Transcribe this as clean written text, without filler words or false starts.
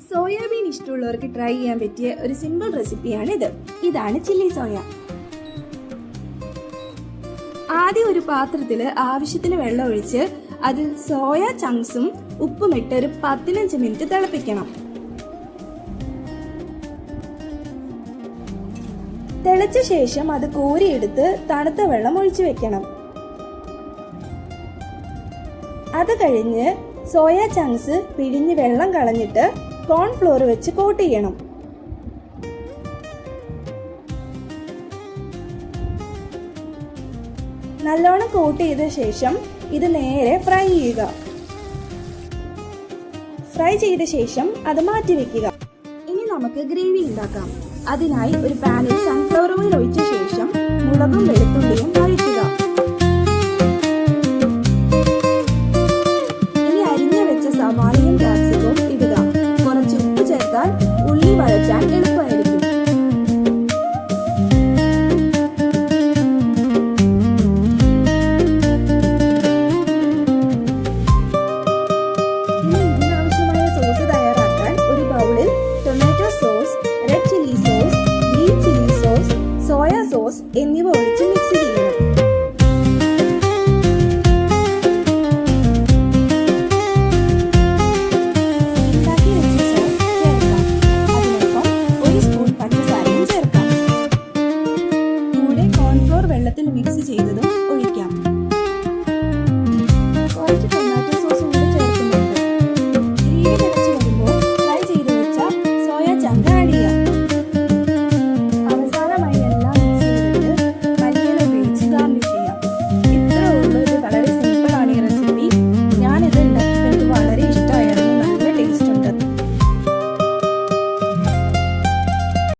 Soybean ഇഷ്ടമുള്ളവർക്ക് try ചെയ്യാൻ പറ്റിയ ഒരു സിമ്പിൾ റെസിപ്പിയാണിത്. ഇതാണ് ചില്ലി സോയ. ആദ്യം ഒരു പാത്രത്തിൽ ആവശ്യത്തിന് വെള്ളം ഒഴിച്ച് അതിൽ സോയ ചങ്ക്സും ഉപ്പും ഇട്ട് ഒരു 15 മിനിറ്റ് തിളപ്പിക്കണം. തിളച്ച ശേഷം അത് കോരിയെടുത്ത് തണുത്ത വെള്ളം ഒഴിച്ചു വെക്കണം. അത് കഴിഞ്ഞ് സോയ ചങ്ക്സ് പിഴിഞ്ഞ് വെള്ളം കളഞ്ഞിട്ട് കോൺഫ്ലോർ വെച്ച് കോട്ട് ചെയ്യണം. നല്ലോണം കോട്ട് ചെയ്ത ശേഷം ഇത് നേരെ ഫ്രൈ ചെയ്യുക. ഫ്രൈ ചെയ്ത ശേഷം അത് മാറ്റി വെക്കുക. ഇനി നമുക്ക് ഗ്രേവി ഉണ്ടാക്കാം. അതിനായി ഒരു പാനിൽ സൺഫ്ലവർ ഓയിൽ ഒഴിച്ച ശേഷം മുളകും വെളുത്തുള്ളിയും